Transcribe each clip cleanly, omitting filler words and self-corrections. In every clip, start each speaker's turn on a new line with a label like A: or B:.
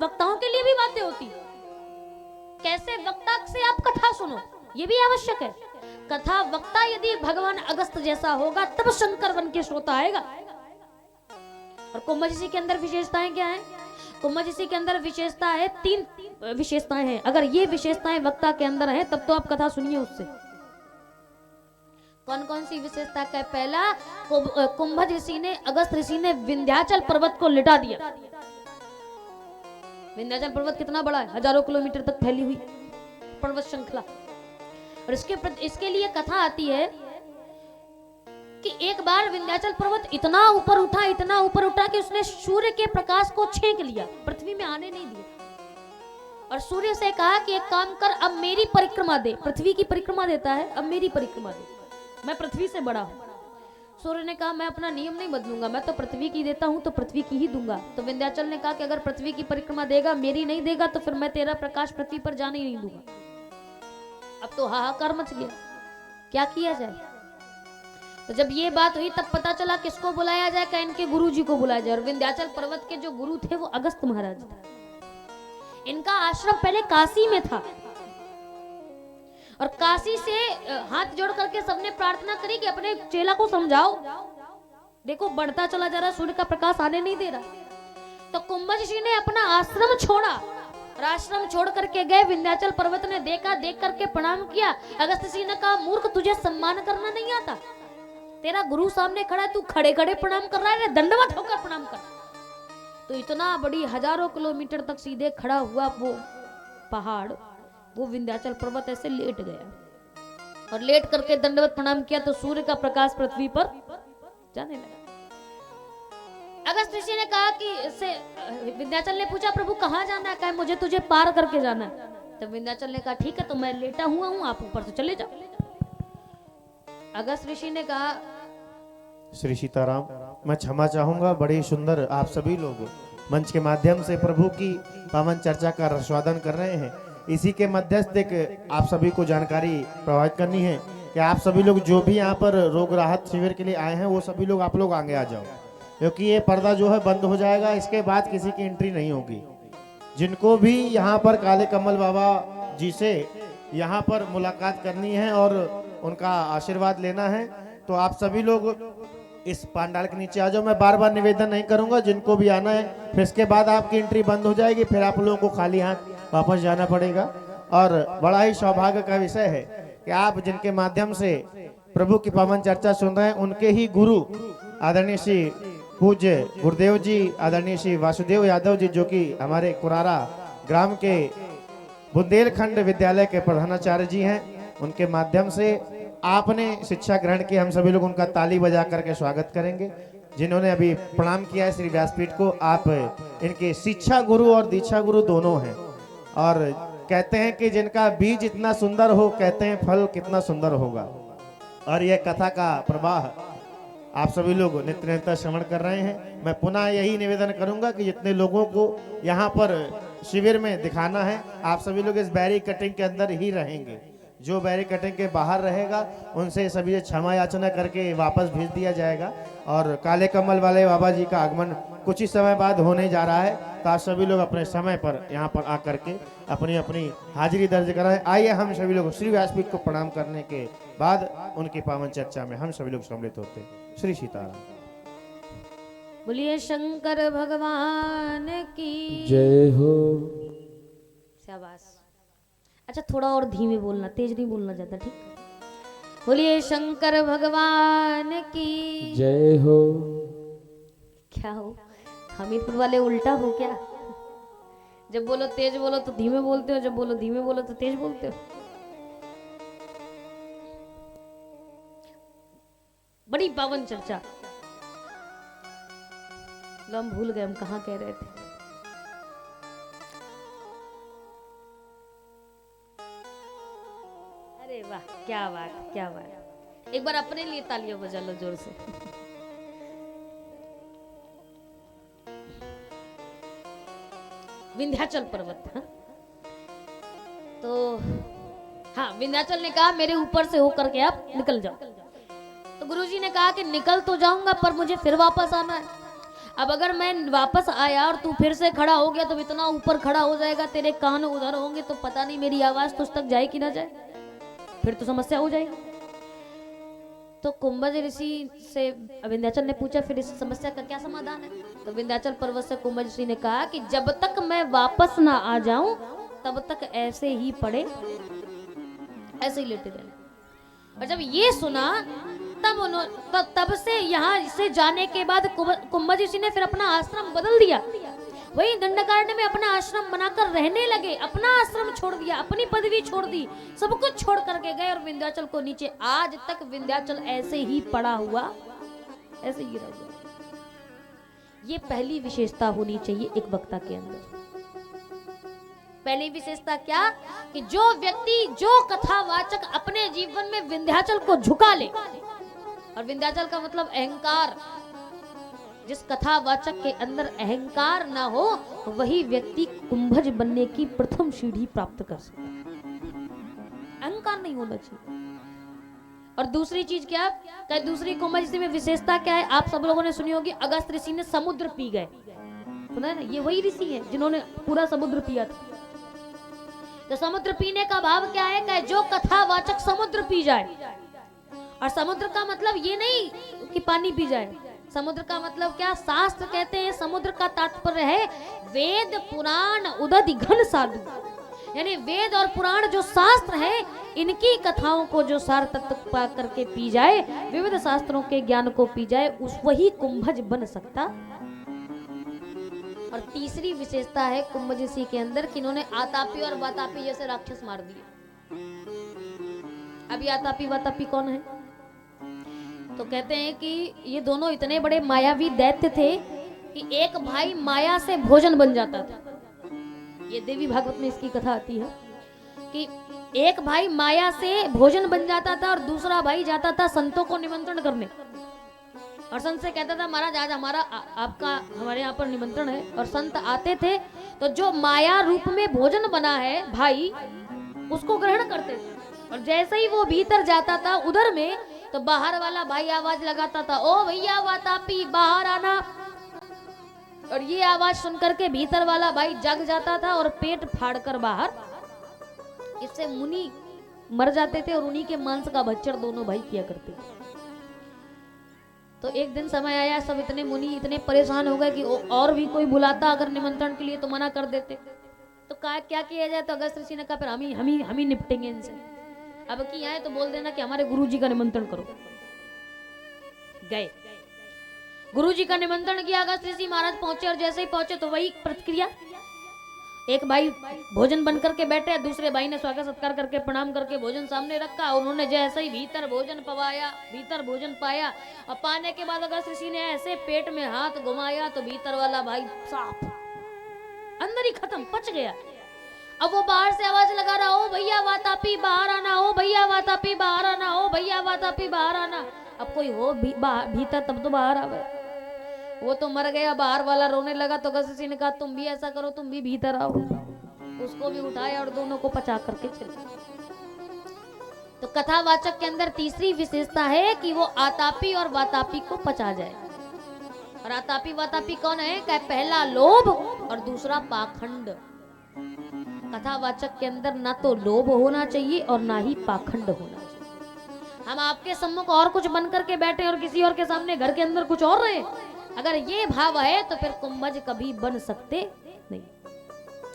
A: वक्ताओं के लिए भी बातें होती, कैसे वक्ता से आप कथा सुनो ये भी आवश्यक है। कथा वक्ता यदि भगवान अगस्त जैसा होगा तब शंकर बन के श्रोता आएगा। और कुंभजिसी के अंदर विशेषताएं क्या है? कुंभजिसी के अंदर विशेषता है, 3 विशेषताएं हैं। अगर ये विशेषताएं वक्ता के अंदर है तब तो आप कथा सुनिए उससे। कौन कौन सी विशेषता का? पहला, कुंभज ऋषि ने, अगस्त ऋषि ने विंध्याचल पर्वत को लिटा दिया। विंध्याचल पर्वत कितना बड़ा है, हजारों किलोमीटर तक फैली हुई पर्वत श्रृंखला। और इसके लिए कथा आती है कि एक बार विंध्याचल पर्वत इतना ऊपर उठा कि उसने सूर्य के प्रकाश को छेक लिया, पृथ्वी में आने नहीं दिया। और सूर्य से कहा कि एक काम कर, अब मेरी परिक्रमा दे। पृथ्वी की परिक्रमा देता है, अब मेरी परिक्रमा दे, मैं पृथ्वी से बड़ा हूं। सूर्य ने कहा मैं अपना नियम नहीं बदलूंगा, मैं तो पृथ्वी की देता हूं तो पृथ्वी की ही दूंगा। तो विंध्याचल ने कहा कि अगर पृथ्वी की परिक्रमा देगा, मेरी नहीं देगा, तो फिर मैं तेरा प्रकाश पृथ्वी पर जाने ही नहीं दूंगा। अब तो हाहाकार मच गया, क्या किया जाए। तो जब ये बात हुई तब पता चला किसको बुलाया जाए, क्या इनके गुरु जी को बुलाया जाए। और विंध्याचल पर्वत के जो गुरु थे वो अगस्त महाराज थे। इनका आश्रम पहले काशी में था और काशी से हाथ जोड़ करके सबने प्रार्थना करी कि अपने चेला को समझाओ, देखो बढ़ता चला जा रहा, सूर्य का प्रकाश आने नहीं दे रहा। तो कुंभज ऋषि ने अपना आश्रम छोड़ा और आश्रम छोड़ करके गए। विंध्याचल पर्वत ने देखा, देख करके प्रणाम किया। अगस्त ऋषि ने कहा मूर्ख, तुझे सम्मान करना नहीं आता? तेरा गुरु सामने खड़ा है, तू खड़े खड़े प्रणाम कर रहा है, दंडवत होकर प्रणाम कर। तो इतना बड़ी हजारों किलोमीटर तक सीधे खड़ा हुआ वो पहाड़, वो विंध्याचल पर्वत ऐसे लेट गया और लेट करके दंडवत प्रणाम किया तो सूर्य का प्रकाश पृथ्वी पर जाने लगा। अगस्त ऋषि ने कहा कि विंध्याचल ने पूछा प्रभु कहाँ जाना है? कहा मुझे तुझे पार करके जाना है। तो विंध्याचल ने कहा ठीक है, तो मैं लेटा हुआ हूँ, आप ऊपर से चले जाओ। अगस्त ऋषि ने कहा
B: श्री सीताराम, मैं क्षमा चाहूंगा। बड़ी सुंदर आप सभी लोग मंच के माध्यम से प्रभु की पावन चर्चा का रसवादन कर रहे हैं। इसी के मध्यस्थ एक आप सभी को जानकारी प्रवाहित करनी है कि आप सभी लोग जो भी यहाँ पर रोग राहत शिविर के लिए आए हैं वो सभी लोग आप लोग आगे आ जाओ, क्योंकि ये पर्दा जो है बंद हो जाएगा। इसके बाद किसी की एंट्री नहीं होगी। जिनको भी यहाँ पर काले कमल बाबा जी से यहाँ पर मुलाकात करनी है और उनका आशीर्वाद लेना है तो आप सभी लोग इस पांडाल के नीचे आ जाओ। मैं बार बार निवेदन नहीं करूंगा, जिनको भी आना है, फिर इसके बाद आपकी एंट्री बंद हो जाएगी, फिर आप लोगों को खाली हाथ वापस जाना पड़ेगा। और बड़ा ही सौभाग्य का विषय है कि आप जिनके माध्यम से प्रभु की पावन चर्चा सुन रहे हैं उनके ही गुरु आदरणीय श्री पूज्य गुरुदेव जी, आदरणीय श्री वासुदेव यादव जी, जो कि हमारे कुरारा ग्राम के बुंदेलखंड विद्यालय के प्रधानाचार्य जी हैं, उनके माध्यम से आपने शिक्षा ग्रहण की। हम सभी लोग उनका ताली बजा करके स्वागत करेंगे। जिन्होंने अभी प्रणाम किया है श्री व्यासपीठ को, आप इनके शिक्षा गुरु और दीक्षा गुरु दोनों हैं। और कहते हैं कि जिनका बीज इतना सुंदर हो, कहते हैं फल कितना सुंदर होगा। और यह कथा का प्रवाह आप सभी लोग नित्य निरंतर श्रवण कर रहे हैं। मैं पुनः यही निवेदन करूंगा कि जितने लोगों को यहाँ पर शिविर में दिखाना है, आप सभी लोग इस बैरी कटिंग के अंदर ही रहेंगे। जो बैरी कटिंग के बाहर रहेगा उनसे सभी क्षमा याचना करके वापस भेज दिया जाएगा। और काले कमल वाले बाबा जी का आगमन कुछ ही समय बाद होने जा रहा है, तो आप सभी लोग अपने समय पर यहाँ पर आकर के अपनी अपनी हाजिरी दर्ज कराएं। आइए हम सभी लोग श्री व्यासपीठ को प्रणाम करने के बाद उनकी पावन चर्चा में हम सभी लोग सम्मिलित होते हैं। श्री सीताराम।
A: बोलिए शंकर भगवान की
C: जय हो।
A: शाबाश। अच्छा थोड़ा और धीमे बोलना, तेज नहीं बोलना ज्यादा, ठीक? बोलिए शंकर भगवान की
C: जय हो।
A: क्या हो हमीरपुर वाले उल्टा हो क्या? जब बोलो तेज बोलो तो धीमे बोलते हो, जब बोलो धीमे बोलो तो तेज बोलते हो। बड़ी पावन चर्चा। लो हम भूल गए हम कहाँ कह रहे थे। अरे वाह, क्या बात क्या बात। एक बार अपने लिए तालियां बजा लो जोर से। विंध्याचल पर्वत, हाँ? तो हाँ, विंध्याचल ने कहा मेरे ऊपर से होकर के आप निकल जाओ। तो गुरुजी ने कहा कि निकल तो जाऊंगा पर मुझे फिर वापस आना है। अब अगर मैं वापस आया और तू फिर से खड़ा हो गया तो इतना ऊपर खड़ा हो जाएगा, तेरे कान उधर होंगे, तो पता नहीं मेरी आवाज तुझ तक जाए कि ना जाए, फिर तो समस्या हो जाएगी। तो कुंभज ऋषि से विंध्याचल ने पूछा फिर इस समस्या का क्या समाधान है? तो विंध्याचल पर्वत से कुंभज ऋषि ने कहा कि जब तक मैं वापस ना आ जाऊं तब तक ऐसे ही पड़े, ऐसे ही लेटे रहना। और जब ये सुना तब से यहाँ से जाने के बाद कुंभज ऋषि ने फिर अपना आश्रम बदल दिया, वही दंडकारण्य में अपना आश्रम बनाकर रहने लगे, अपना आश्रम छोड़ दिया, अपनी पदवी छोड़ दी, सब कुछ छोड़ करके गए और विंध्याचल को नीचे, आज तक विंध्याचल ऐसे ही पड़ा हुआ, ऐसे ही रह गया। ये पहली विशेषता होनी चाहिए एक वक्ता के अंदर। पहली विशेषता क्या? कि जो व्यक्ति, जो कथावाचक अपने जीवन में विंध्याचल को झुका ले, और विंध्याचल का मतलब अहंकार, जिस कथावाचक के अंदर अहंकार ना हो वही व्यक्ति कुंभज बनने की प्रथम सीढ़ी प्राप्त कर सकता है। अहंकार नहीं होना चाहिए। और दूसरी चीज क्या है? दूसरी कुंभज ऋषि में विशेषता क्या है? आप सब लोगों ने सुनी होगी, अगस्त ऋषि ने समुद्र पी गए, सुना है ना? ये वही ऋषि है जिन्होंने पूरा समुद्र पिया था। तो समुद्र पीने का भाव क्या है? कि जो कथावाचक समुद्र पी जाए, और समुद्र का मतलब ये नहीं कि पानी पी जाए, समुद्र का मतलब क्या? शास्त्र कहते हैं समुद्र का तात्पर्य है वेद पुराण उदधि घन साधु, यानी वेद और पुराण जो शास्त्र है इनकी कथाओं को जो सार तत्व पा करके पी जाए, विविध शास्त्रों के ज्ञान को पी जाए, उस वही कुंभज बन सकता। और तीसरी विशेषता है कुंभज ऋषि के अंदर कि इन्होंने आतापी और वातापी जैसे राक्षस मार दिए। अभी आतापी वातापी कौन है? तो कहते हैं कि ये दोनों इतने बड़े मायावी दैत्य थे कि एक भाई माया से भोजन बन जाता था। ये देवी भागवत में इसकी कथा आती है कि एक भाई माया से भोजन बन जाता था और दूसरा भाई जाता था संतों को निमंत्रण करने, और संत से कहता था महाराज आज हमारा आपका हमारे यहाँ पर निमंत्रण है। और संत आते थे तो जो माया रूप में भोजन बना है भाई उसको ग्रहण करते थे, और जैसे ही वो भीतर जाता था उधर में, तो बाहर वाला भाई आवाज लगाता था, ओ भैया वातापी बाहर आना। और ये आवाज सुनकर के भीतर वाला भाई जग जाता था और पेट फाड़कर बाहर, इससे मुनि मर जाते थे और उन्हीं के मांस का भक्षण दोनों भाई किया करते थे। तो एक दिन समय आया, सब इतने मुनि इतने परेशान हो गए कि और भी कोई बुलाता अगर निमंत्रण के लिए तो मना कर देते। तो क्या किया जाए? तो अगस्त ऋषि ने कहा फिर हम ही निपटेंगे इनसे। अब की आए तो बोल देना कि हमारे गुरुजी का निमंत्रण करो। गए गुरुजी का निमंत्रण किया, अगस्त ऋषि महाराज पहुंचे, और जैसे ही पहुंचे तो वही प्रतिक्रिया, एक भाई भोजन बन करके बैठे, दूसरे भाई ने स्वागत सत्कार करके प्रणाम करके भोजन सामने रखा, उन्होंने जैसे ही भीतर भोजन पाया, और पाने के बाद अगस्त ऋषि ने ऐसे पेट में हाथ घुमाया तो भीतर वाला भाई साफ अंदर ही खत्म, पच गया। अब वो बाहर से आवाज लगा रहा, ओ भैया वातापी बाहर आना, ओ भैया वातापी बाहर आना, ओ भैया वातापी बाहर आना। अब कोई हो भीतर तब तो बाहर आवे। वो तो मर गया, बाहर वाला रोने लगा। तो अगस्त ऋषि ने कहा तुम भी ऐसा करो, तुम भी भीतर आओ। उसको भी उठाया और दोनों को पचा करके चले। तो कथावाचक के अंदर तीसरी विशेषता है कि वो आतापी और वातापी को पचा जाए। और आतापी वातापी कौन है? क्या? पहला लोभ और दूसरा पाखंड। कथावाचक के अंदर ना तो लोभ होना चाहिए और ना ही पाखंड होना चाहिए। हम आपके सम्मुख और कुछ बन करके बैठे और किसी और के सामने घर के अंदर कुछ और रहे, अगर ये भाव है तो फिर कुंभज कभी बन सकते नहीं,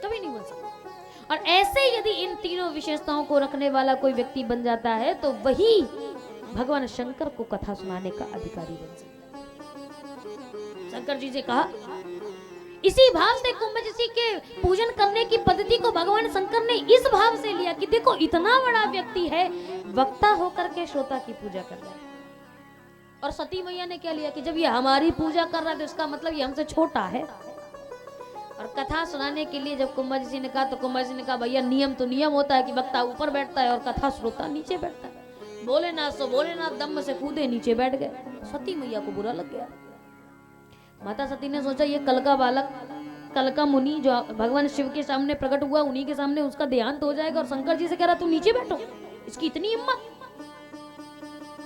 A: कभी नहीं बन सकते। और ऐसे यदि इन तीनों विशेषताओं को रखने वाला कोई व्यक्ति बन जाता है तो वही भगवान शंकर को कथा सुनाने का अधिकारी बन सकता है। शंकर जी से कहा, इसी भाव से कुंभज ऋषि के पूजन करने की पद्धति को भगवान शंकर ने इस भाव से लिया कि देखो इतना बड़ा व्यक्ति है, वक्ता होकर के श्रोता की पूजा कर रहा है। और सती मैया ने क्या लिया कि जब ये हमारी पूजा कर रहा है तो इसका मतलब ये हमसे छोटा है। और कथा सुनाने के लिए जब कुंभज ऋषि ने कहा तो कुंभज ऋषि ने कहा भैया नियम तो नियम होता है कि वक्ता ऊपर बैठता है और कथा श्रोता नीचे बैठता है। भोलेनाथ दम से कूदे नीचे बैठ गए। सती मैया को बुरा लग गया। माता सती ने सोचा ये कल का बालक, कल का मुनि जो भगवान शिव के सामने प्रकट हुआ, उन्हीं के सामने उसका देहांत हो जाएगा। और शंकर जी से कह रहा तू नीचे बैठो, इसकी इतनी हिम्मत।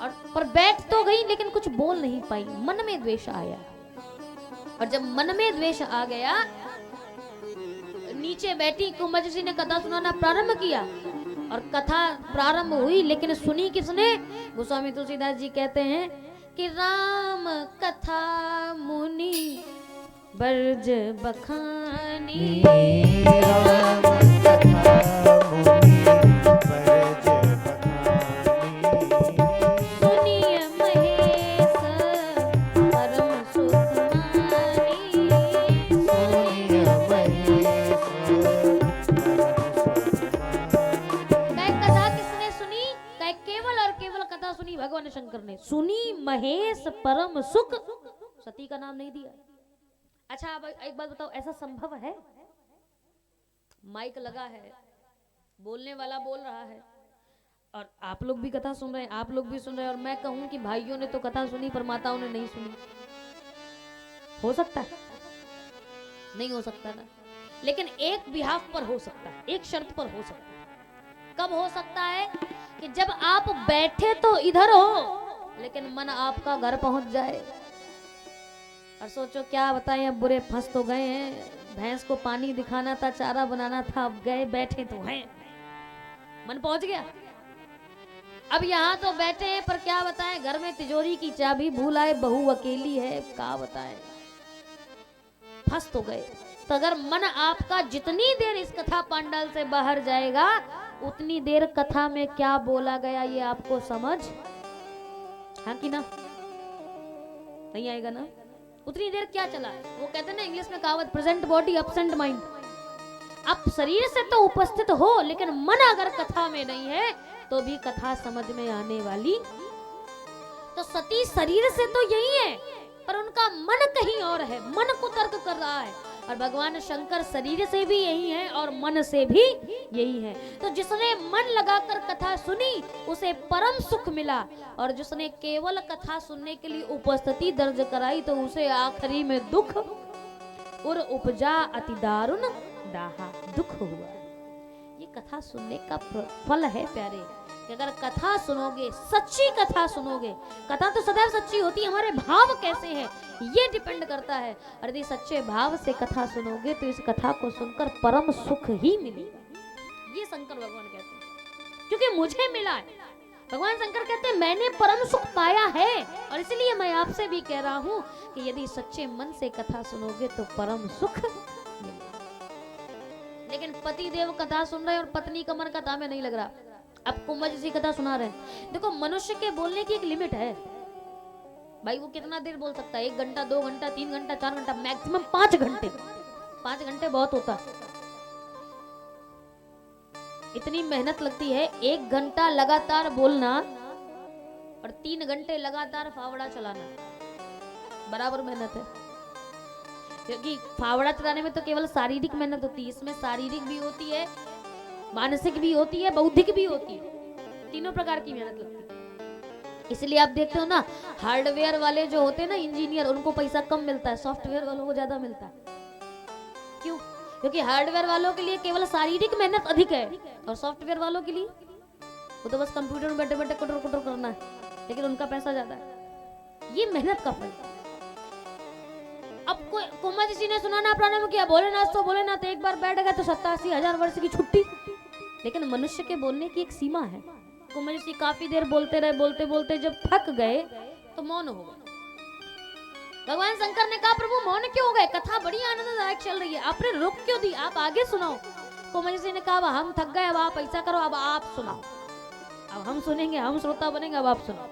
A: और पर बैठ तो गई लेकिन कुछ बोल नहीं पाई, मन में द्वेष आया। और जब मन में द्वेष आ गया, नीचे बैठी कुंभज ऋषि ने कथा सुनाना प्रारंभ किया और कथा प्रारंभ हुई, लेकिन सुनी किसने? गोस्वामी तुलसीदास जी कहते हैं कि राम कथा मुनि बरज बखानी,
B: राम कथा मुनि बरज बखानी,
A: सुनिय महेश परम सुख मानी।
B: सुनिय महेश
A: कह कथा किसने सुनी? कह केवल और केवल कथा सुनी भगवान शंकर ने। सुनी महेश परम सुख, सती का नाम नहीं दिया। अच्छा अब एक बात बताओ, ऐसा संभव है? माइक लगा है, बोलने वाला बोल रहा है और आप लोग भी कथा सुन रहे हैं, आप लोग भी सुन रहे हैं, और मैं कहूं कि भाइयों ने तो कथा सुनी पर माताओं ने नहीं सुनी। हो सकता है? नहीं हो सकता ना। लेकिन एक बिहाफ पर हो सकता है, एक शर्त पर हो सकता है। कब हो सकता है? कि जब आप बैठे तो इधर हो लेकिन मन आपका घर पहुंच जाए और सोचो क्या बताएं, अब बुरे फंस तो गए हैं, भैंस को पानी दिखाना था, चारा बनाना था, अब गए बैठे तो हैं, मन पहुंच गया। अब यहाँ तो बैठे हैं पर क्या बताएं, घर में तिजोरी की चाबी भूल आए, बहू अकेली है, क्या बताएं, फंस तो गए। तो अगर मन आपका जितनी देर इस कथा पांडाल से बाहर जाएगा उतनी देर कथा में क्या बोला गया ये आपको समझ, हाँ कि ना? नहीं आएगा ना? उतनी देर क्या चला? वो कहते हैं ना इंग्लिश में कहावत, प्रेजेंट बॉडी एब्सेंट माइंड। आप शरीर से तो उपस्थित हो लेकिन मन अगर कथा में नहीं है तो भी कथा समझ में आने वाली। तो सती शरीर से तो यही है पर उनका मन कहीं और है, मन को तर्क कर रहा है। और भगवान शंकर शरीर से भी यही है और मन से भी यही है। तो जिसने मन लगाकर कथा सुनी उसे परम सुख मिला, और जिसने केवल कथा सुनने के लिए उपस्थिति दर्ज कराई तो उसे आखिरी में दुख और उपजा अति दारुण दाहा, दुख हुआ। ये कथा सुनने का फल है प्यारे, कि अगर कथा सुनोगे, सच्ची कथा सुनोगे, कथा तो सदैव सच्ची होती है, हमारे भाव कैसे हैं ये डिपेंड करता है। और यदि सच्चे भाव से कथा सुनोगे तो इस कथा को सुनकर परम सुख ही मिलेगा। ये शंकर भगवान कहते हैं, क्योंकि मुझे मिला है। भगवान शंकर कहते हैं मैंने परम सुख पाया है, और इसलिए मैं आपसे भी कह रहा हूं कि यदि सच्चे मन से कथा सुनोगे तो परम सुख मिलेगा। लेकिन पति देव कथा सुन रहे और पत्नी का मन कथा में नहीं लग रहा। अब कुंभज ऋषि कथा सुना रहे हैं। देखो मनुष्य के बोलने की एक लिमिट है भाई, वो कितना देर बोल सकता है? 1 घंटा, 2 घंटा, 3 घंटा, 4 घंटा, मैक्सिमम 5 घंटे। 5 घंटे बहुत होता है। इतनी मेहनत लगती है 1 घंटा लगातार बोलना और 3 घंटे लगातार फावड़ा चलाना, बराबर मेहनत है। क्योंकि फावड़ा चलाने में तो केवल शारीरिक मेहनत होती है, इसमें शारीरिक भी होती है, मानसिक भी होती है, बौद्धिक भी होती है, तीनों प्रकार की मेहनत लगती है। इसलिए आप देखते हो ना, हार्डवेयर वाले जो होते हैं ना इंजीनियर, उनको पैसा कम मिलता है, सॉफ्टवेयर वालों को ज्यादा मिलता है। क्यों? क्योंकि हार्डवेयर वालों के लिए केवल शारीरिक मेहनत अधिक है और सॉफ्टवेयर वालों के लिए वो तो बस कंप्यूटर में बैठे बैठे कुटर कुटर करना है, लेकिन उनका पैसा ज्यादा है। ये मेहनत का फल। अब कुंभज ऋषि ने सुनाना प्रारंभ किया, भोलेनाथ तो भोलेनाथ, एक बार बैठ गए तो 87,000 वर्ष की छुट्टी। लेकिन मनुष्य के बोलने की एक सीमा है। कुंभज ऋषि काफी देर बोलते रहे, बोलते बोलते जब थक गए तो मौन हो गए। भगवान शंकर ने कहा प्रभु मौन क्यों हो गए? कथा बड़ी आनंददायक चल रही है, आपने रोक क्यों दी? आप आगे सुनाओ। कुंभज ऋषि ने कहा हम थक गए, अब आप ऐसा करो, अब आप सुनाओ, अब हम सुनेंगे, हम श्रोता बनेंगे, अब आप सुनाओ।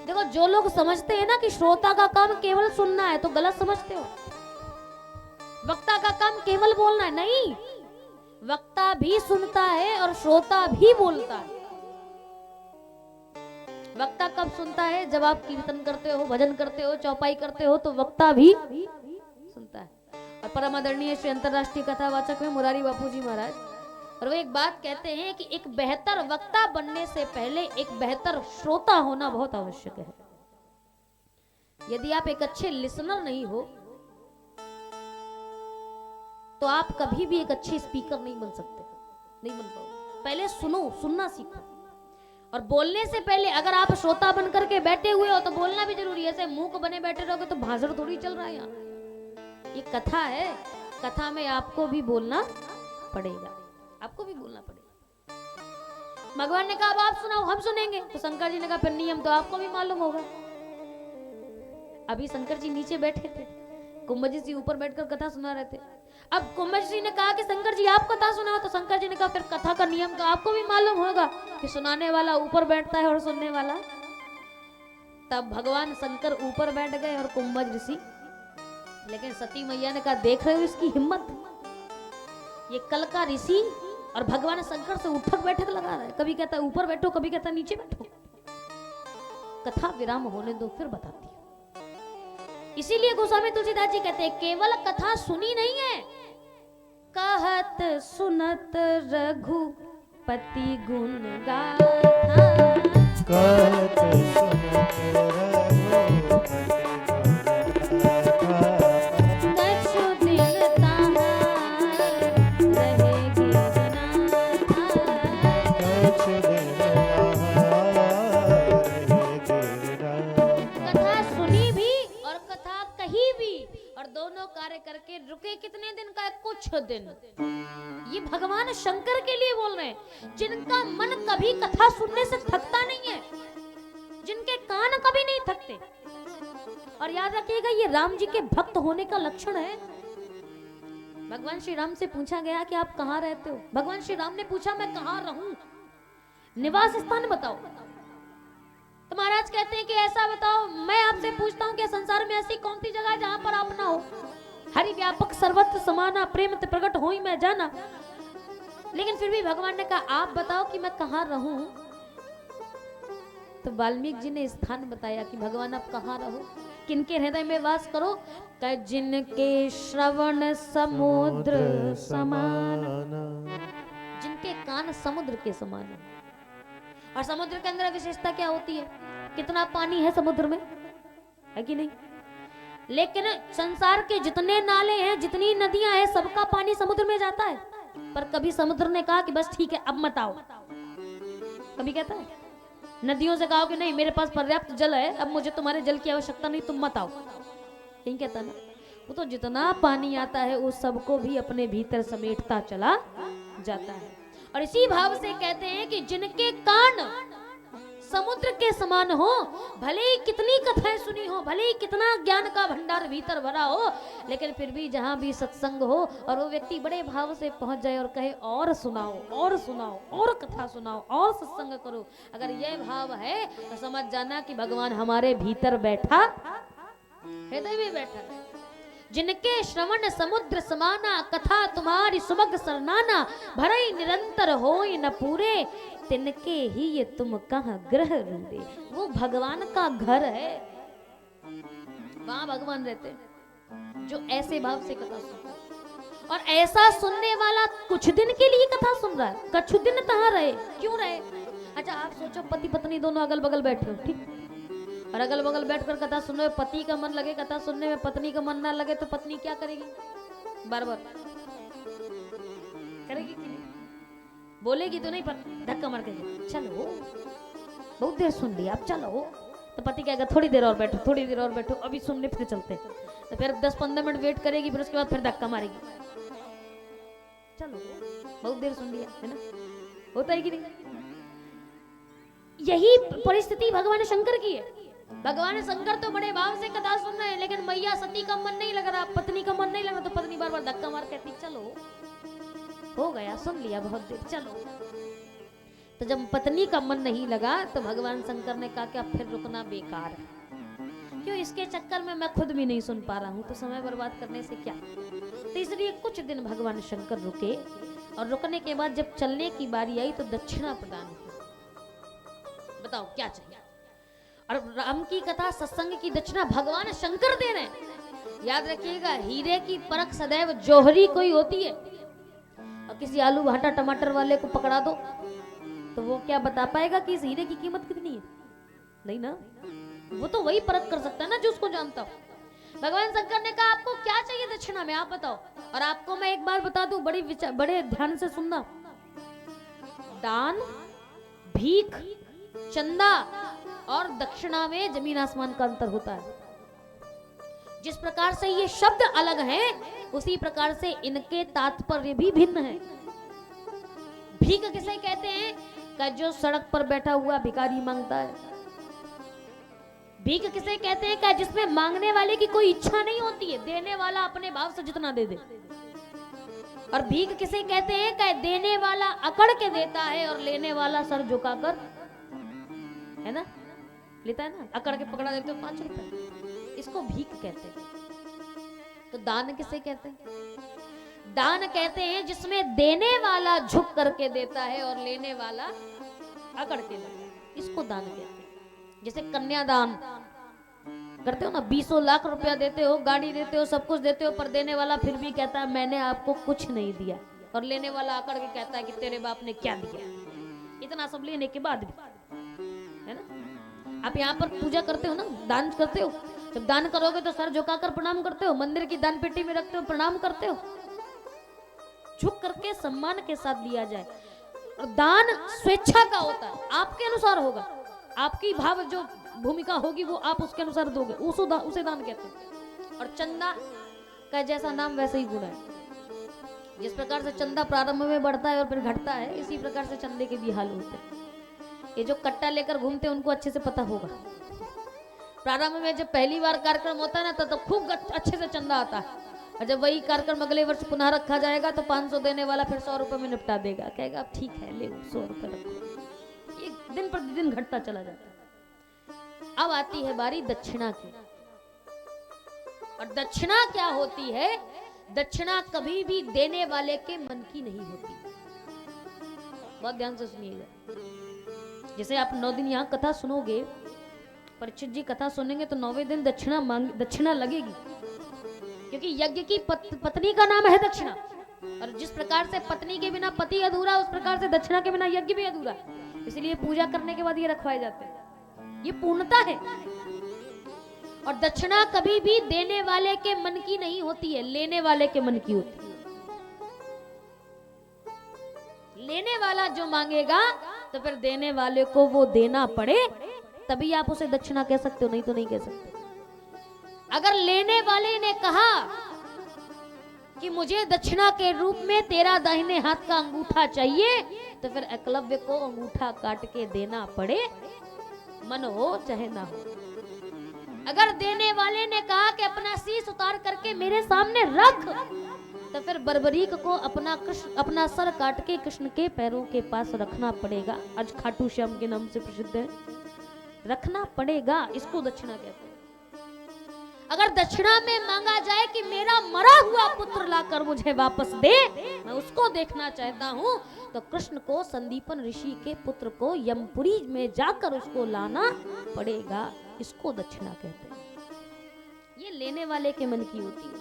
A: देखो जो लोग समझते हैं ना कि श्रोता का काम केवल सुनना है तो गलत समझते हो। वक्ता का काम केवल बोलना है, नहीं, वक्ता भी सुनता है और श्रोता भी बोलता है। वक्ता कब सुनता है? जब आप कीर्तन करते हो, भजन करते हो, चौपाई करते हो, तो वक्ता भी सुनता है। और परम आदरणीय श्री अंतरराष्ट्रीय कथावाचक में मुरारी बापूजी महाराज, और वो एक बात कहते हैं कि एक बेहतर वक्ता बनने से पहले एक बेहतर श्रोता होना बहुत आवश्यक है। यदि आप एक अच्छे लिसनर नहीं हो तो आप कभी भी एक अच्छे स्पीकर नहीं बन सकते, नहीं बन पाओगे। पहले सुनो, सुनना सीखो। और बोलने से पहले अगर आप श्रोता बन करके बैठे हुए हो तो बोलना भी जरूरी है। ऐसे मुंह को बने बैठे रहोगे तो भाषण थोड़ी चल रहा है यहाँ। ये कथा है, कथा में आपको भी बोलना पड़ेगा, आपको भी बोलना पड़ेगा। भगवान ने कहा अब आप सुनाओ, हम सुनेंगे। तो शंकर जी ने कहा फिर नियम तो आपको भी मालूम होगा। अभी शंकर जी नीचे बैठे थे, कुंभजी जी ऊपर बैठकर कथा सुना रहे थे। अब कुंभजी जी ने कहा कि शंकर जी आप कथा सुनाओ। तो शंकर जी ने कहा फिर कथा का नियम तो आपको भी मालूम होगा कि सुनाने वाला ऊपर बैठता है और सुनने वाला। तब भगवान शंकर ऊपर बैठ गए और कुंभज ऋषि, लेकिन सती मैया ने कहा देख रहे हो इसकी हिम्मत, ये कल का ऋषि और भगवान शंकर से उठक बैठक लगा रहा है, कभी कहता है ऊपर बैठो, कभी कहता है नीचे बैठो। कथा विराम होने दो फिर बताती हूं। इसीलिए गोस्वामी तुलसीदास जी कहते हैं केवल कथा सुनी नहीं है, कहत सुनत रघुपति गुण गाथा।
B: कहत सुनत रघुपति
A: कछु दिन तहाँ रहेगी जनाथा।
B: कछु दिन
A: कथा सुनी भी और कथा कही भी, और दोनों कार्य करके रुके कितने दिन का? कुछ दिन। ये भगवान शंकर के लिए बोल रहे हैं, जिनका मन कभी कथा सुनने से थकता नहीं है, जिनके कान कभी नहीं थकते। और याद रखिएगा ये राम जी के भक्त होने का लक्षण है। भगवान श्री राम से पूछा गया कि आप कहाँ रहते हो? भगवान श्री राम ने पूछा मैं कहाँ रहूं, निवास स्थान बताओ। तो महाराज कहते हैं कि ऐसा बताओ, मैं आपसे पूछता हूँ कि संसार में ऐसी कौन सी जगह है जहां पर आप ना हो? हरि व्यापक सर्वत्र समाना, प्रेम ते प्रकट हो ही मैं जाना। लेकिन फिर भी भगवान ने कहा आप बताओ कि मैं कहाँ रहूं। तो वाल्मीकि जी ने स्थान बताया कि भगवान आप कहाँ रहो, किनके हृदय में वास करो? कह जिनके श्रवण समुद्र समान, जिनके कान समुद्र के समान है। और समुद्र के अंदर विशेषता क्या होती है? कितना पानी है समुद्र में, है कि नहीं? लेकिन संसार के जितने नाले हैं, जितनी नदियां हैं, सबका पानी समुद्र में जाता है। पर कभी समुद्र ने कहा कि बस ठीक है अब मत आओ? कभी कहता है? नदियों से कहा कि नहीं मेरे पास पर्याप्त जल है, अब मुझे तुम्हारे जल की आवश्यकता नहीं, तुम मत आओ, नहीं कहता ना। वो तो जितना पानी आता है उस सबको भी अपने भीतर समेटता चला जाता है। और इसी भाव से कहते हैं कि जिनके कान समुद्र के समान हो, भले ही कितनी कथाएं सुनी हो, भले ही कितना ज्ञान का भंडार भीतर भरा हो, लेकिन फिर भी जहां भी सत्संग हो और वो व्यक्ति बड़े भाव से पहुंच जाए और कहे और सुनाओ और सुनाओ और कथा सुनाओ और सत्संग करो, अगर यह भाव है तो समझ जाना कि भगवान हमारे भीतर बैठा, हृदय में बैठा है। जिनके श्रवण समुद्र समाना, कथा तुम्हारी सुमग सरनाना, भरई निरंतर होई न पूरे, तिनके ही ये तुम कहाँ ग्रह रूदे। वो भगवान का घर है, वहां भगवान रहते हैं जो ऐसे भाव से कथा सुनता है। और ऐसा सुनने वाला कुछ दिन के लिए कथा सुन रहा है, कछु दिन तहाँ रहे, क्यों रहे? अच्छा आप सोचो पति पत्नी दोनों अगल बगल बैठे हो, ठीक, और अगल बगल बैठकर कथा सुन रहे हो, पति का मन लगे कथा सुनने में, पत्नी का मन ना लगे तो पत्नी क्या करेगी? बार बार करेगी कि नहीं? बोलेगी तो नहीं, पर धक्का मार के चलो बहुत देर सुन लिया अब चलो। तो पति कहेगा थोड़ी देर और बैठो, थोड़ी देर और बैठो, अभी सुनने फिर चलते। तो फिर 10-15 मिनट वेट करेगी, फिर उसके बाद फिर धक्का मारेगी, चलो बहुत देर सुन लिया, है ना? होता है कि नहीं? यही परिस्थिति भगवान शंकर की है। भगवान शंकर तो बड़े भाव से कथा सुन रहे हैं, लेकिन मैया सती का मन नहीं लग रहा, पत्नी का मन नहीं लग रहा, तो पत्नी बार बार धक्का मार कहती चलो हो गया सुन लिया बहुत देर, चलो। तो जब पत्नी का मन नहीं लगा तो भगवान शंकर ने कहा कि अब फिर रुकना बेकार है, क्यों इसके चक्कर में मैं खुद भी नहीं सुन पा रहा हूं, तो समय बर्बाद करने से क्या। तो इसलिए कुछ दिन भगवान शंकर रुके, और रुकने के बाद जब चलने की बारी आई तो दक्षिणा प्रदान की। बताओ क्या चाहिए? और राम की कथा सत्संग की दक्षिणा भगवान शंकर दे रहे हैं। याद रखिएगा हीरे की परख सदैव जौहरी कोई होती है, और किसी आलू भाटा टमाटर वाले को पकड़ा दो तो वो क्या बता पाएगा कि इस हीरे की कीमत कितनी है? नहीं ना, वो तो वही परख कर सकता है ना जो उसको जानता हो। भगवान शंकर ने कहा आपको क्या चाहिए दक्षिणा में, आप बताओ। और आपको मैं एक बार बता दूं, बड़े ध्यान से सुनना, दान, भीख, चंदा और दक्षिणा में जमीन आसमान का अंतर होता है। जिस प्रकार से ये शब्द अलग हैं, उसी प्रकार से इनके तात्पर्य भी भिन्न है। भीख किसे कहते हैं? कि जो सड़क पर बैठा हुआ भिखारी मांगता है। भीख किसे कहते हैं? कि जिसमें मांगने वाले की कोई इच्छा नहीं होती है, देने वाला अपने भाव से जितना दे दे। और भीख किसे कहते हैं? कि देने वाला अकड़ के देता है और लेने वाला सर झुकाकर, है ना, लेता है ना, अकड़ के पकड़ा देते हो 5 रुपए, इसको भीख कहते हैं। तो दान किसे कहते हैं? दान कहते हैं जिसमें देने वाला झुक करके देता है और लेने वाला अकड़ के लेता है, इसको दान कहते हैं। जैसे कन्यादान करते हो ना, 20 लाख रुपया देते हो, गाड़ी देते हो, सब कुछ देते हो, पर देने वाला फिर भी कहता है मैंने आपको कुछ नहीं दिया, और लेने वाला आकर के कहता है कि तेरे बाप ने क्या दिया। इतना सब लेने के बाद भी, है ना। आप यहाँ पर पूजा करते हो ना, दान करते हो, जब दान करोगे तो सर झुकाकर प्रणाम करते हो, मंदिर की दान पेटी में रखते हो, प्रणाम करते हो, झुक करके सम्मान के साथ दिया जाए। और दान स्वेच्छा का होता है, आपके अनुसार होगा, आपकी भाव जो भूमिका होगी वो आप उसके अनुसार दोगे, उसे दान कहते हैं। और चंदा का जैसा नाम वैसे ही गुण है। जिस प्रकार से चंदा प्रारंभ में बढ़ता है और फिर घटता है, इसी प्रकार से चंदे के भी हाल होते हैं। ये जो कट्टा लेकर घूमते हैं उनको अच्छे से पता होगा, प्रारंभ में जब पहली बार कार्यक्रम होता है ना तो खूब अच्छे से चंदा आता है, और जब वही कार्यक्रम अगले वर्ष पुनः रखा जाएगा तो 500 देने वाला फिर 100 रुपए में निपटा देगा, कहेगा अब ठीक है ले 100 रुपए रखो। ये दिन प्रतिदिन घटता चला जाता है। अब आती है बारी दक्षिणा की। और दक्षिणा क्या होती है? दक्षिणा कभी भी देने वाले के मन की नहीं होती। बहुत ध्यान से सुनिएगा। जैसे आप 9 दिन यहाँ कथा सुनोगे, परीक्षित जी कथा सुनेंगे तो 9वें दिन दक्षिणा लगेगी, क्योंकि यज्ञ की पत्नी का नाम है दक्षिणा। और जिस प्रकार से पत्नी के बिना पति अधूरा, उस प्रकार से दक्षिणा के बिना यज्ञ भी अधूरा। इसलिए पूजा करने के बाद ये रखवाए जाते हैं, ये पूर्णता है। और दक्षिणा कभी भी देने वाले के मन की नहीं होती है, लेने वाले के मन की होती है। लेने वाला जो मांगेगा तो फिर देने वाले को वो देना पड़े, तभी आप उसे दक्षिणा कह सकते हो, नहीं तो नहीं कह सकते। अगर लेने वाले ने कहा कि मुझे दक्षिणा के रूप में तेरा दाहिने हाथ का अंगूठा चाहिए, तो फिर एकलव्य को अंगूठा काट के देना पड़े, मन हो चाहे ना हो। अगर देने वाले ने कहा कि अपना शीश उतार करके मेरे सामने रख, तो फिर बर्बरीक को अपना सर काट के कृष्ण के पैरों के पास रखना पड़ेगा। आज खाटू श्याम के नाम से प्रसिद्ध है, रखना पड़ेगा, इसको दक्षिणा कहते हैं। अगर दक्षिणा में मांगा जाए कि मेरा मरा हुआ पुत्र लाकर मुझे वापस दे, मैं उसको देखना चाहता हूं, तो कृष्ण को संदीपन ऋषि के पुत्र को यमपुरी में जाकर उसको लाना पड़ेगा, इसको दक्षिणा कहते हैं। ये लेने वाले के मन की होती है,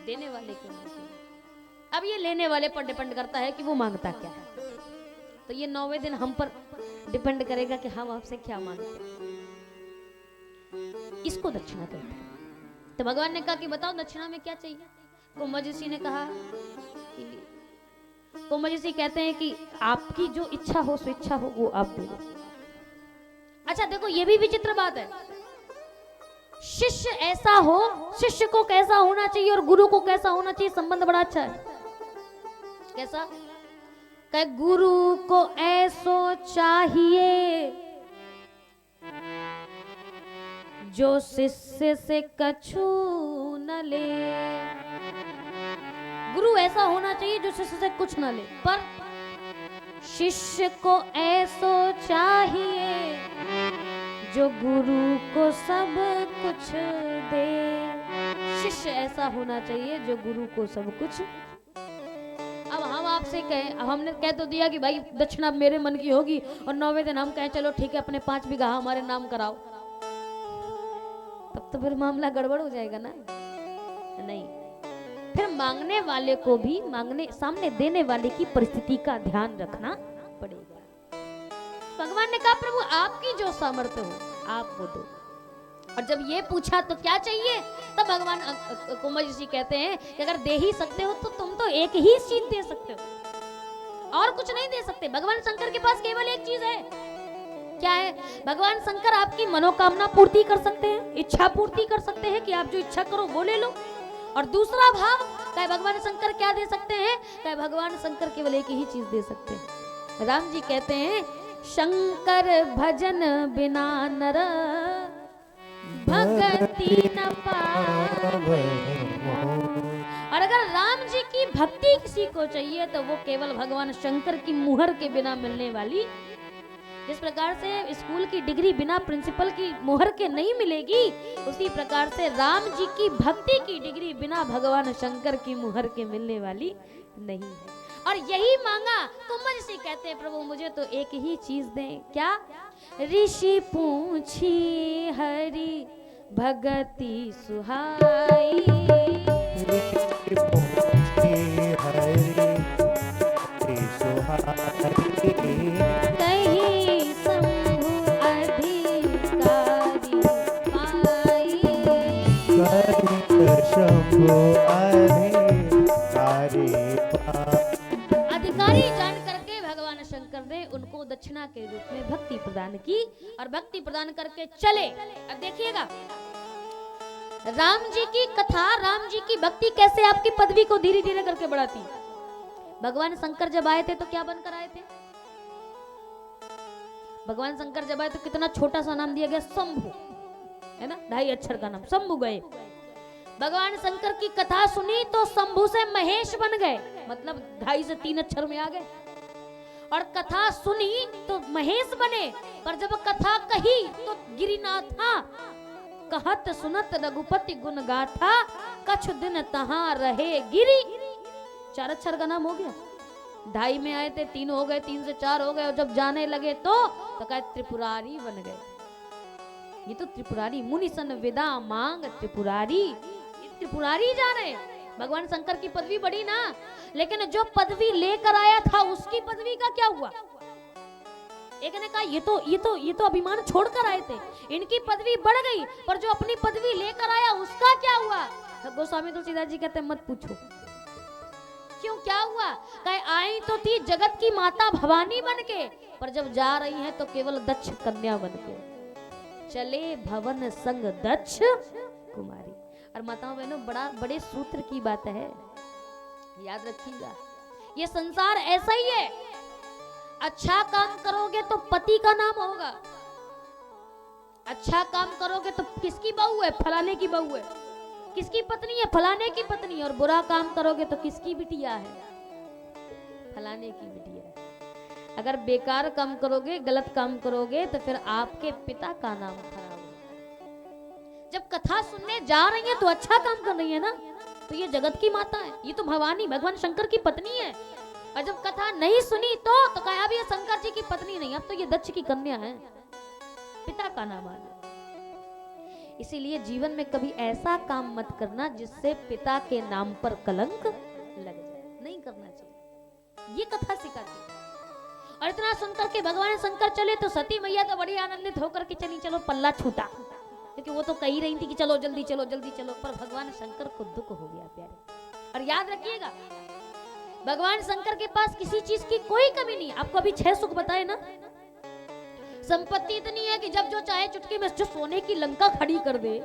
A: देने वाले के मन की। अब ये लेने वाले पर डिपेंड करता है कि वो मांगता क्या है। तो ये 9वें दिन हम पर डिपेंड करेगा कि हम आपसे क्या मांगते हैं, इसको दक्षिणा कहते हैं। तो भगवान ने कहा कि बताओ दक्षिणा में क्या चाहिए। कुंभ ऋषि ने कहा, कुंभ ऋषि कहते हैं कि आपकी जो इच्छा हो, स्वेच्छा हो, वो आप दे दो। अच्छा देखो, ये भी विचित्र बात है। शिष्य ऐसा हो, शिष्य को कैसा होना चाहिए और गुरु को कैसा होना चाहिए, संबंध बड़ा अच्छा है। कैसा? कि गुरु को ऐसो चाहिए जो शिष्य से कछु न ले। गुरु ऐसा होना चाहिए जो शिष्य से कुछ न ले, पर शिष्य को ऐसो चाहिए जो गुरु को सब कुछ दे। शिष्य ऐसा होना चाहिए जो गुरु को सब कुछ। अब हम आपसे कहें, अब हमने कह तो दिया कि भाई दक्षिणा मेरे मन की होगी, और 9वें दिन हम कहें चलो ठीक है अपने 5 बीघा हमारे नाम कराओ, तब तो फिर मामला गड़बड़ हो जाएगा ना। नहीं, फिर मांगने वाले को भी सामने देने वाले की परिस्थिति का ध्यान रखना पड़ेगा। भगवान ने कहा प्रभु आपकी जो सामर्थ्य हो आप वो दो। और जब ये पूछा तो क्या चाहिए, तब भगवान कुंभ ऋषि कहते हैं कि अगर दे ही सकते हो तो तुम तो एक ही चीज दे सकते हो, और कुछ नहीं दे सकते। भगवान शंकर के पास केवल एक चीज है, क्या है? भगवान शंकर आपकी मनोकामना पूर्ति कर सकते हैं, इच्छा पूर्ति कर सकते हैं कि आप जो इच्छा करो वो ले लो। और दूसरा भाव कहे भगवान शंकर क्या दे सकते हैं? कहे भगवान शंकर केवल एक ही चीज दे सकते हैं। राम जी कहते हैं शंकर भजन बिना नर भक्ति न पावे। और अगर राम जी की भक्ति किसी को चाहिए तो वो केवल भगवान शंकर की मुहर के बिना मिलने वाली, जिस प्रकार से स्कूल की डिग्री बिना प्रिंसिपल की मुहर के नहीं मिलेगी, उसी प्रकार से राम जी की भक्ति की डिग्री बिना भगवान शंकर की मुहर के मिलने वाली नहीं है। और यही मांगा कुंभज से कहते हैं प्रभु मुझे तो एक ही चीज दें। क्या? ऋषि पूछी हरि भगति सुहाई, कहीं शंभु अधिकारी पाई। अधिकारी जान करके भगवान शंकर ने उनको दक्षिणा के रूप में भक्ति प्रदान की और भक्ति प्रदान करके चले। अब देखिएगा राम जी की कथा, राम जी की भक्ति कैसे आपकी पदवी को धीरे धीरे करके बढ़ाती। भगवान शंकर जब आए थे तो क्या बनकर आए थे? भगवान शंकर जब आए तो कितना छोटा सा नाम दिया गया, शंभु, है ना, 2.5 अक्षर का नाम, शंभु गए। भगवान शंकर की कथा सुनी तो शंभु से महेश बन गए, मतलब 2.5 से 3 अक्षर में आ गए। और कथा सुनी तो महेश बने, पर जब कथा कही तो गिरिनाथा कहत सुनत रघुपति गुण गाथा, कछु दिन तहां रहे गिरी। 4 अक्षर का नाम हो गया। 2.5 में आए थे, 3 हो गए, 3 से 4 हो गए, और जब जाने लगे तो कहे त्रिपुरारी बन गए। ये तो त्रिपुरारी, मुनि सन विदा मांग त्रिपुरारी, त्रिपुरारी जा रहे। भगवान शंकर की पदवी बढ़ी ना, लेकिन जो पदवी लेकर आया था उसकी पदवी का क्या हुआ? एक ने कहा ये तो अभिमान छोड़कर आए थे, इनकी पदवी बढ़ गई, पर जो अपनी पदवी लेकर आया उसका क्या हुआ? गोस्वामी तुलसीदास जी कहते हैं मत पूछो। क्यों, क्या हुआ? कहे आई तो थी जगत की माता भवानी बनके, पर जब जा रही है तो केवल दक्ष कन्या बनके। चले भवन संग दक्ष कुमारी। और माताओं बहनों बड़े सूत्र की बात है, याद रखिएगा। ये संसार ऐसा ही है, अच्छा काम करोगे तो पति का नाम होगा, अच्छा काम करोगे तो किसकी बहू है? फलाने की बहू है। किसकी पत्नी है? फलाने की पत्नी। और बुरा काम करोगे तो किसकी बिटिया है? फलाने की बिटिया है। अगर बेकार काम करोगे, गलत काम करोगे तो फिर आपके पिता का नाम खराब होगा। जब कथा सुनने जा रही है तो अच्छा काम कर रही है ना, तो ये जगत की माता है, ये तो भवानी भगवान शंकर की पत्नी है। और जब कथा नहीं सुनी तो कहा अब ये शंकर जी की पत्नी नहीं, अब तो ये दक्ष की कन्या है, पिता का नाम आ गया। इसीलिए जीवन में कभी ऐसा काम मत करना जिससे पिता के नाम पर कलंक लग जाए, नहीं करना चाहिए। ये कथा सिखाती है। और इतना सुनकर के भगवान शंकर चले तो सती मैया तो बड़ी आनंदित होकर के चली, चलो पल्ला छूटा, क्योंकि वो तो कही रही थी कि चलो जल्दी चलो जल्दी चलो, पर भगवान शंकर को दुख हो गया प्यारे। और याद रखिएगा भगवान शंकर के पास किसी चीज की कोई कमी नहीं। आपको अभी 6 सुख बताए ना, संपत्ति इतनी है कि जब जो चाहे चुटकी में जो सोने की लंका खड़ी कर दे।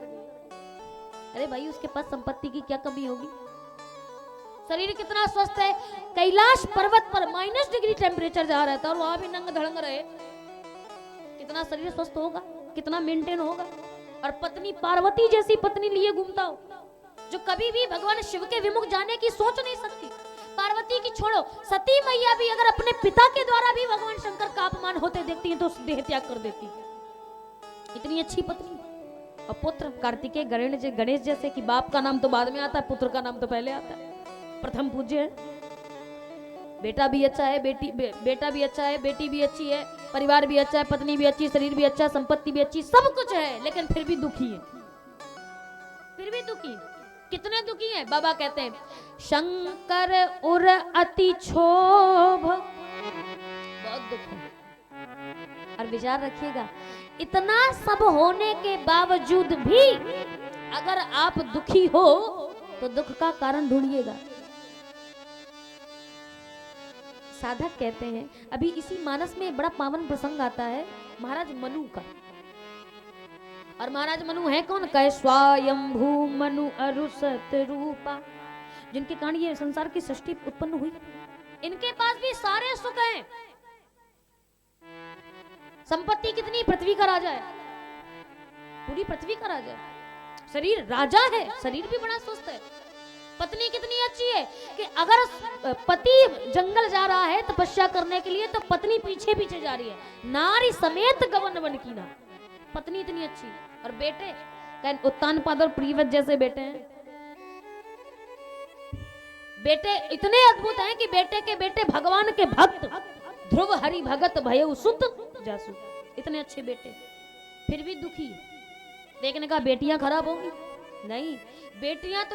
A: अरे भाई उसके पास संपत्ति की क्या कमी होगी? शरीर कितना स्वस्थ है, कैलाश पर्वत पर -डिग्री टेम्परेचर जा रहा था और वहां भी नंग धड़ंग रहे, कितना शरीर स्वस्थ होगा, कितना मेंटेन होगा। और पत्नी पार्वती जैसी पत्नी लिए घूमता हो जो कभी भी भगवान शिव के विमुख जाने की सोच नहीं सकती। पार्वती की छोड़ो, सती मैया भी अगर अपने पिता के द्वारा भी भगवान शंकर का अपमान होते देखती है तो देह त्याग कर देती। इतनी अच्छी पत्नी। और पुत्र कार्तिकेय गणेश जैसे कि बाप का नाम तो बाद में आता है, पुत्र का नाम तो पहले आता है, प्रथम पूज्य है। बेटा भी अच्छा है, बेटा भी अच्छा है, बेटी भी अच्छी है, परिवार भी अच्छा है, पत्नी भी अच्छी, शरीर भी अच्छा, संपत्ति भी अच्छी, सब कुछ है, लेकिन फिर भी दुखी है। फिर भी दुखी। कितने दुखी हैं? बाबा कहते हैं शंकर उर अति क्षोभ, बहुत दुख है। और विचार रखिएगा इतना सब होने के बावजूद भी अगर आप दुखी हो तो दुख का कारण ढूंढिएगा। साधक कहते हैं। अभी इसी मानस में बड़ा पावन प्रसंग आता है महाराज मनु का। और महाराज मनु है कौन? कहे स्वयंभू मनु अरुसत रूपा, जिनके कारण ये संसार की सृष्टि उत्पन्न हुई। इनके पास भी सारे सुख हैं। संपत्ति कितनी? पृथ्वी का राजा है, पूरी पृथ्वी का राजा है। शरीर राजा है, शरीर भी बड़ा स्वस्थ है। पत्नी कितनी अच्छी है कि अगर पति जंगल जा रहा है तपस्या करने के लिए तो पत्नी पीछे पीछे जा रही है। नारी समेत गवन वन की ना, पत्नी इतनी अच्छी। और बेटे उत्तानपाद और प्रीवत जैसे बेटे हैं। बेटे इतने अद्भुत हैं कि बेटे के बेटे भगवान के भक्त, ध्रुव हरि भगत भयउ सुत जासु, इतने अच्छे बेटे। फिर भी दुखी। देखने का बेटियां खराब होंगी? नहीं, बेटियां तो